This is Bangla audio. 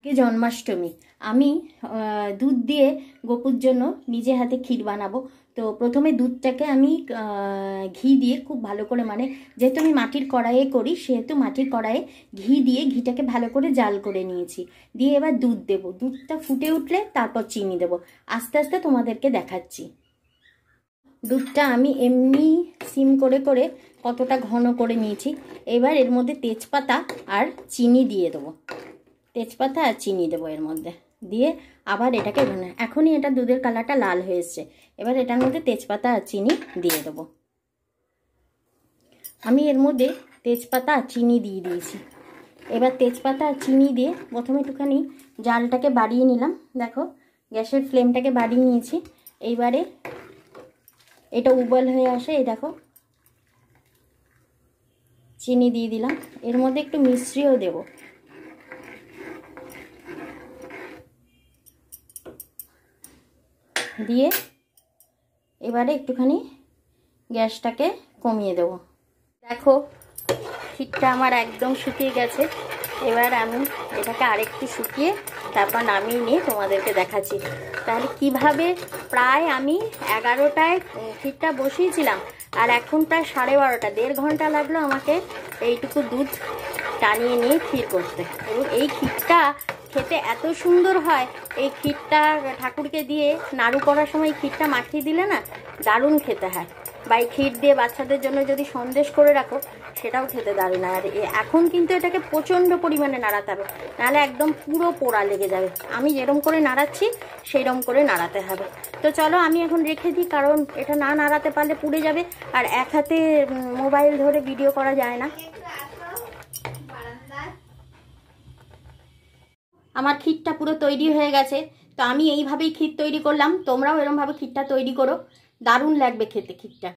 কে জন্মাষ্টমী আমি দুধ দিয়ে গোপুর জন্য নিজে হাতে ক্ষীর বানাবো। তো প্রথমে দুধটাকে আমি ঘি দিয়ে খুব ভালো করে, মানে যেহেতু আমি মাটির কড়াইয়ে করি সেহেতু মাটির কড়াইয়ে ঘি দিয়ে ঘিটাকে ভালো করে জাল করে নিয়েছি। দিয়ে এবার দুধ দেব, দুধটা ফুটে উঠলে তারপর চিনি দেব। আস্তে আস্তে তোমাদেরকে দেখাচ্ছি। দুধটা আমি এমনি সিম করে করে কতটা ঘন করে নিয়েছি। এবার এর মধ্যে তেজপাতা আর চিনি দিয়ে দেবো, তেজপাতা আর চিনি দেবো এর মধ্যে, দিয়ে আবার এটাকে এখনই এটা দুধের কালারটা লাল হয়ে এসছে। এবার এটার মধ্যে তেজপাতা আর চিনি দিয়ে দেবো। আমি এর মধ্যে তেজপাতা আর চিনি দিয়ে দিয়েছি। এবার তেজপাতা আর চিনি দিয়ে প্রথমে একটুখানি জালটাকে বাড়িয়ে নিলাম। দেখো গ্যাসের ফ্লেমটাকে বাড়িয়ে নিয়েছি। এইবারে এটা উবল হয়ে আসে, এই দেখো চিনি দিয়ে দিলাম। এর মধ্যে একটু মিশ্রিও দেবো। দিয়ে এবারে একটুখানি গ্যাসটাকে কমিয়ে দেবো। দেখো ক্ষীরটা আমার একদম শুকিয়ে গেছে। এবার আমি এটাকে আরেকটু শুকিয়ে তারপর নামিয়ে নিয়ে তোমাদেরকে দেখাচ্ছি। তাহলে কিভাবে প্রায় আমি 11টায় ক্ষীরটা বসিয়েছিলাম আর এখন প্রায় 12:30, 1.5 ঘন্টা লাগলো আমাকে এইটুকু দুধ টানিয়ে নিয়ে ক্ষীর করতে। এবং এই ক্ষীরটা খেতে এত সুন্দর হয়। এই ক্ষীরটা ঠাকুরকে দিয়ে নাড়ু করার সময় ক্ষীরটা মাখিয়ে দিলে না দারুণ খেতে হয়। বা এই ক্ষীর দিয়ে বাচ্চাদের জন্য যদি সন্দেশ করে রাখো সেটাও খেতে দারুণ। আর এখন কিন্তু এটাকে প্রচণ্ড পরিমাণে নাড়াতে হবে, নাহলে একদম পুরো পোড়া লেগে যাবে। আমি যেরকম করে নাড়াচ্ছি সেইরকম করে নাড়াতে হবে। তো চলো আমি এখন রেখে দিই, কারণ এটা না নাড়াতে পারলে পুড়ে যাবে আর এক হাতে মোবাইল ধরে ভিডিও করা যায় না। আমার ক্ষীরটা পুরো তৈরি হয়ে গেছে। তো আমি এইভাবেই ক্ষীর তৈরি করলাম, তোমরাও এরকমভাবে ক্ষীরটা তৈরি করো, দারুণ লাগবে খেতে ক্ষীরটা।